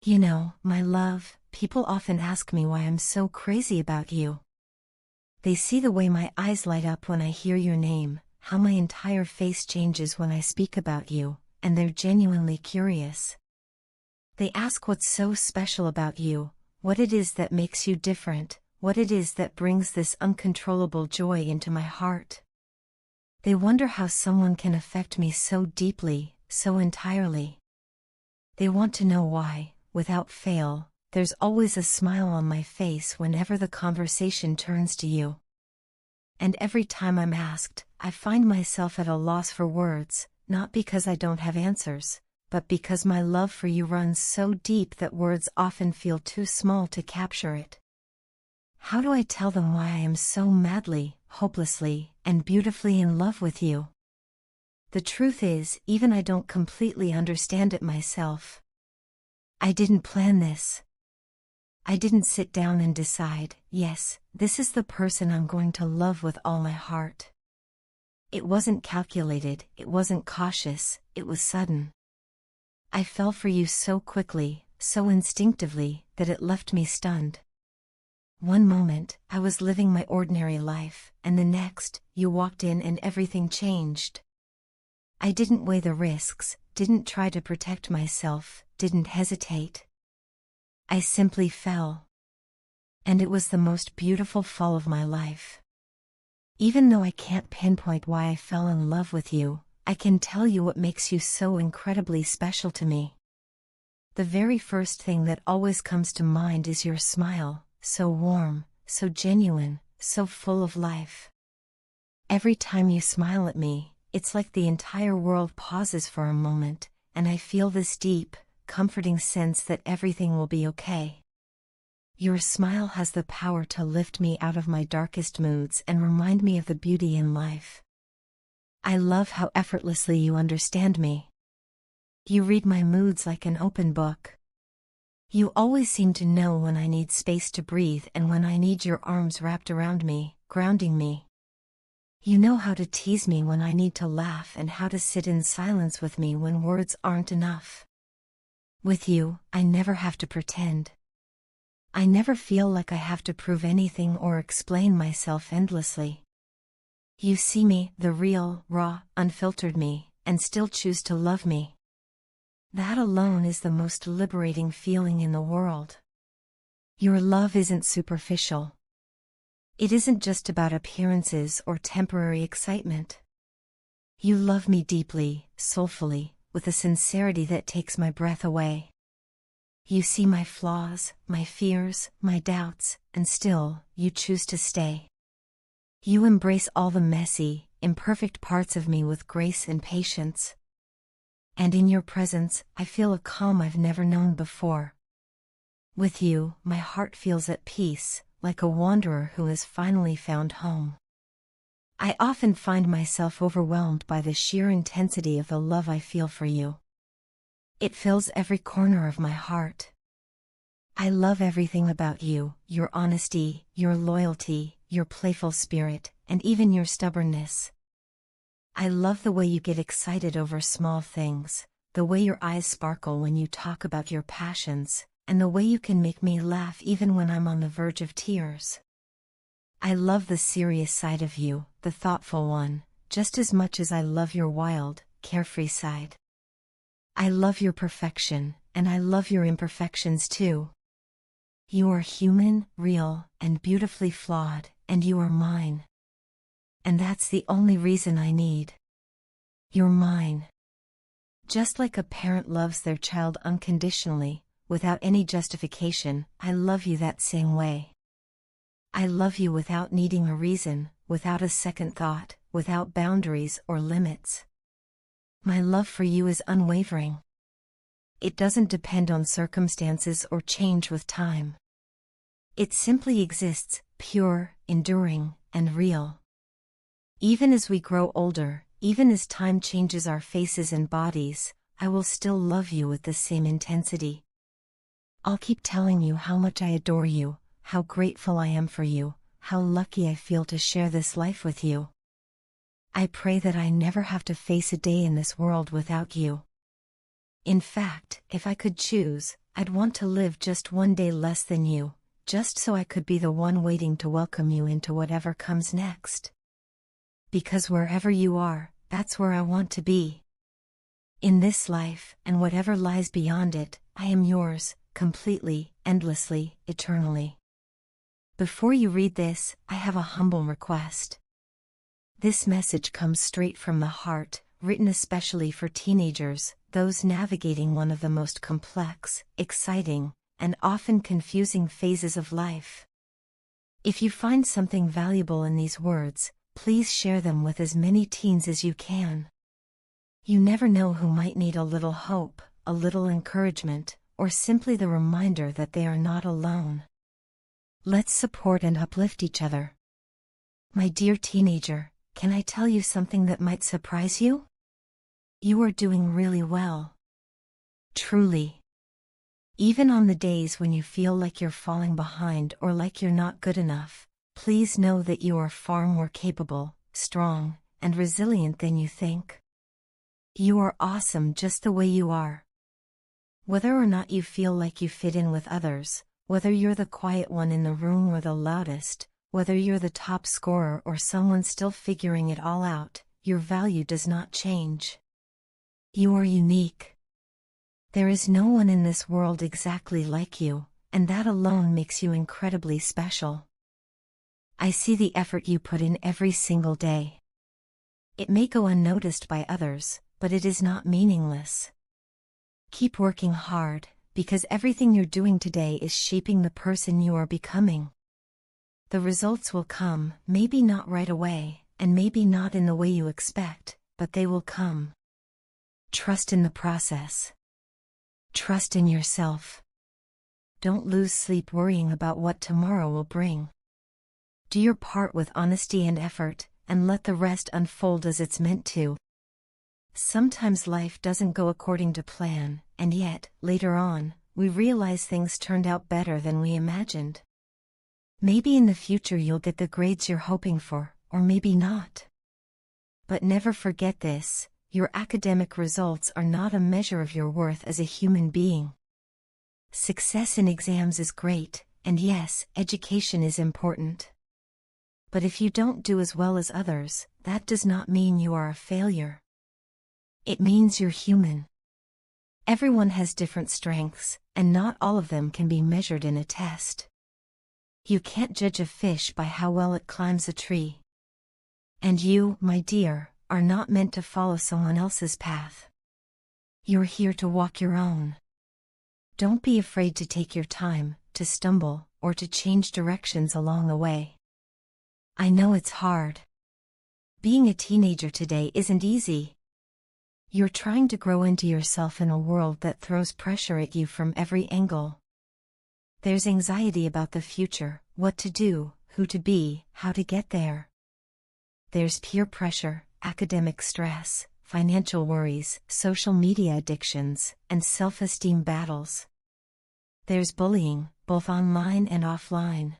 My love, people often ask me why I'm so crazy about you. They see the way my eyes light up when I hear your name, how my entire face changes when I speak about you, and they're genuinely curious. They ask what's so special about you, what it is that makes you different, what it is that brings this uncontrollable joy into my heart. They wonder how someone can affect me so deeply, so entirely. They want to know why, without fail, there's always a smile on my face whenever the conversation turns to you. And every time I'm asked, I find myself at a loss for words, not because I don't have answers, but because my love for you runs so deep that words often feel too small to capture it. How do I tell them why I am so madly, hopelessly, and beautifully in love with you? The truth is, even I don't completely understand it myself. I didn't plan this. I didn't sit down and decide, yes, this is the person I'm going to love with all my heart. It wasn't calculated, it wasn't cautious, it was sudden. I fell for you so quickly, so instinctively, that it left me stunned. One moment, I was living my ordinary life, and the next, you walked in and everything changed. I didn't weigh the risks, didn't try to protect myself, didn't hesitate. I simply fell. And it was the most beautiful fall of my life. Even though I can't pinpoint why I fell in love with you, I can tell you what makes you so incredibly special to me. The very first thing that always comes to mind is your smile, so warm, so genuine, so full of life. Every time you smile at me, it's like the entire world pauses for a moment, and I feel this deep, comforting sense that everything will be okay. Your smile has the power to lift me out of my darkest moods and remind me of the beauty in life. I love how effortlessly you understand me. You read my moods like an open book. You always seem to know when I need space to breathe and when I need your arms wrapped around me, grounding me. You know how to tease me when I need to laugh and how to sit in silence with me when words aren't enough. With you, I never have to pretend. I never feel like I have to prove anything or explain myself endlessly. You see me, the real, raw, unfiltered me, and still choose to love me. That alone is the most liberating feeling in the world. Your love isn't superficial. It isn't just about appearances or temporary excitement. You love me deeply, soulfully, with a sincerity that takes my breath away. You see my flaws, my fears, my doubts, and still, you choose to stay. You embrace all the messy, imperfect parts of me with grace and patience. And in your presence, I feel a calm I've never known before. With you, my heart feels at peace, like a wanderer who has finally found home. I often find myself overwhelmed by the sheer intensity of the love I feel for you. It fills every corner of my heart. I love everything about you, your honesty, your loyalty, your playful spirit, and even your stubbornness. I love the way you get excited over small things, the way your eyes sparkle when you talk about your passions, and the way you can make me laugh even when I'm on the verge of tears. I love the serious side of you, the thoughtful one, just as much as I love your wild, carefree side. I love your perfection, and I love your imperfections too. You are human, real, and beautifully flawed, and you are mine. And that's the only reason I need. You're mine. Just like a parent loves their child unconditionally, without any justification, I love you that same way. I love you without needing a reason, without a second thought, without boundaries or limits. My love for you is unwavering. It doesn't depend on circumstances or change with time. It simply exists, pure, enduring, and real. Even as we grow older, even as time changes our faces and bodies, I will still love you with the same intensity. I'll keep telling you how much I adore you, how grateful I am for you, how lucky I feel to share this life with you. I pray that I never have to face a day in this world without you. In fact, if I could choose, I'd want to live just one day less than you, just so I could be the one waiting to welcome you into whatever comes next. Because wherever you are, that's where I want to be. In this life, and whatever lies beyond it, I am yours, completely, endlessly, eternally. Before you read this, I have a humble request. This message comes straight from the heart, written especially for teenagers, those navigating one of the most complex, exciting, and often confusing phases of life. If you find something valuable in these words, please share them with as many teens as you can. You never know who might need a little hope, a little encouragement, or simply the reminder that they are not alone. Let's support and uplift each other. My dear teenager, can I tell you something that might surprise you? You are doing really well. Truly. Even on the days when you feel like you're falling behind or like you're not good enough, please know that you are far more capable, strong, and resilient than you think. You are awesome just the way you are. Whether or not you feel like you fit in with others, whether you're the quiet one in the room or the loudest, whether you're the top scorer or someone still figuring it all out, your value does not change. You are unique. There is no one in this world exactly like you, and that alone makes you incredibly special. I see the effort you put in every single day. It may go unnoticed by others, but it is not meaningless. Keep working hard, because everything you're doing today is shaping the person you are becoming. The results will come, maybe not right away, and maybe not in the way you expect, but they will come. Trust in the process. Trust in yourself. Don't lose sleep worrying about what tomorrow will bring. Do your part with honesty and effort, and let the rest unfold as it's meant to. Sometimes life doesn't go according to plan, and yet, later on, we realize things turned out better than we imagined. Maybe in the future you'll get the grades you're hoping for, or maybe not. But never forget this, your academic results are not a measure of your worth as a human being. Success in exams is great, and yes, education is important. But if you don't do as well as others, that does not mean you are a failure. It means you're human. Everyone has different strengths, and not all of them can be measured in a test. You can't judge a fish by how well it climbs a tree. And you, my dear, are not meant to follow someone else's path. You're here to walk your own. Don't be afraid to take your time, to stumble, or to change directions along the way. I know it's hard. Being a teenager today isn't easy. You're trying to grow into yourself in a world that throws pressure at you from every angle. There's anxiety about the future, what to do, who to be, how to get there. There's peer pressure, academic stress, financial worries, social media addictions, and self-esteem battles. There's bullying, both online and offline.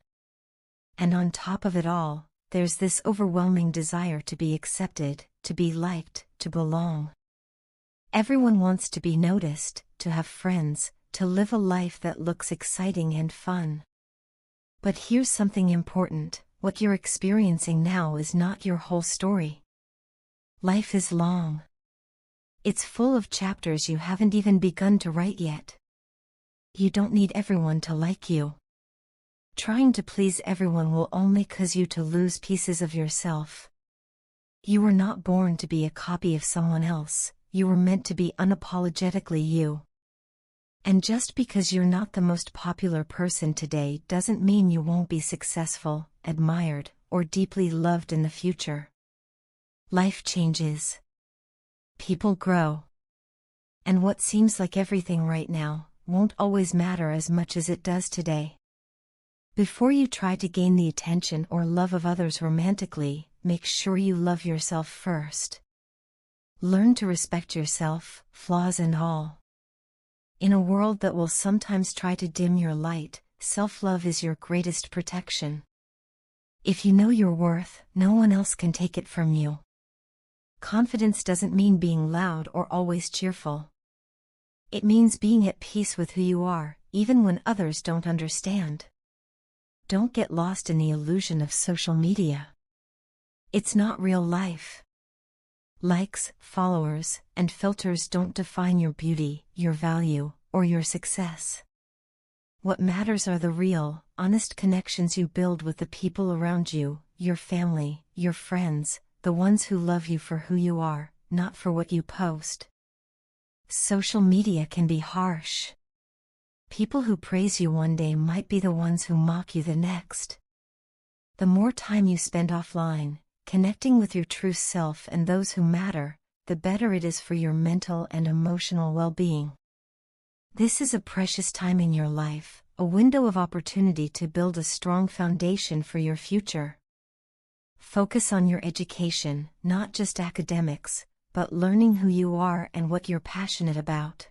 And on top of it all, there's this overwhelming desire to be accepted, to be liked, to belong. Everyone wants to be noticed, to have friends, to live a life that looks exciting and fun. But here's something important, what you're experiencing now is not your whole story. Life is long. It's full of chapters you haven't even begun to write yet. You don't need everyone to like you. Trying to please everyone will only cause you to lose pieces of yourself. You were not born to be a copy of someone else, you were meant to be unapologetically you. And just because you're not the most popular person today doesn't mean you won't be successful, admired, or deeply loved in the future. Life changes. People grow. And what seems like everything right now won't always matter as much as it does today. Before you try to gain the attention or love of others romantically, make sure you love yourself first. Learn to respect yourself, flaws and all. In a world that will sometimes try to dim your light, self-love is your greatest protection. If you know your worth, no one else can take it from you. Confidence doesn't mean being loud or always cheerful. It means being at peace with who you are, even when others don't understand. Don't get lost in the illusion of social media. It's not real life. Likes, followers, and filters don't define your beauty, your value, or your success. What matters are the real, honest connections you build with the people around you, your family, your friends, the ones who love you for who you are, not for what you post. Social media can be harsh. People who praise you one day might be the ones who mock you the next. The more time you spend offline, connecting with your true self and those who matter, the better it is for your mental and emotional well-being. This is a precious time in your life, a window of opportunity to build a strong foundation for your future. Focus on your education, not just academics, but learning who you are and what you're passionate about.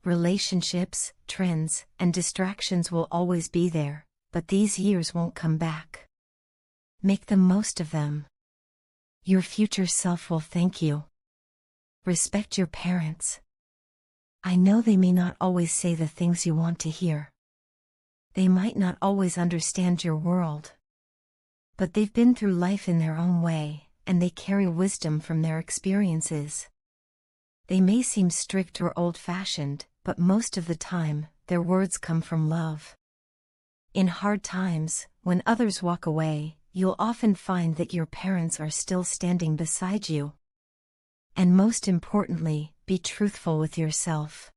Relationships, trends, and distractions will always be there, but these years won't come back. Make the most of them. Your future self will thank you. Respect your parents. I know they may not always say the things you want to hear. They might not always understand your world. But they've been through life in their own way, and they carry wisdom from their experiences. They may seem strict or old-fashioned, but most of the time, their words come from love. In hard times, when others walk away, you'll often find that your parents are still standing beside you. And most importantly, be truthful with yourself.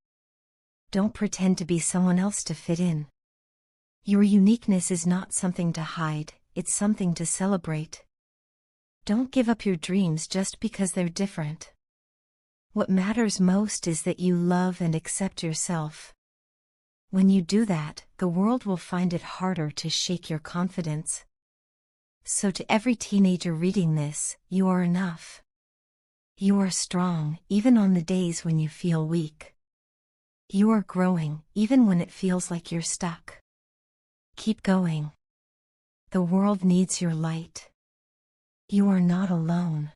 Don't pretend to be someone else to fit in. Your uniqueness is not something to hide, it's something to celebrate. Don't give up your dreams just because they're different. What matters most is that you love and accept yourself. When you do that, the world will find it harder to shake your confidence. So to every teenager reading this, you are enough. You are strong, even on the days when you feel weak. You are growing, even when it feels like you're stuck. Keep going. The world needs your light. You are not alone.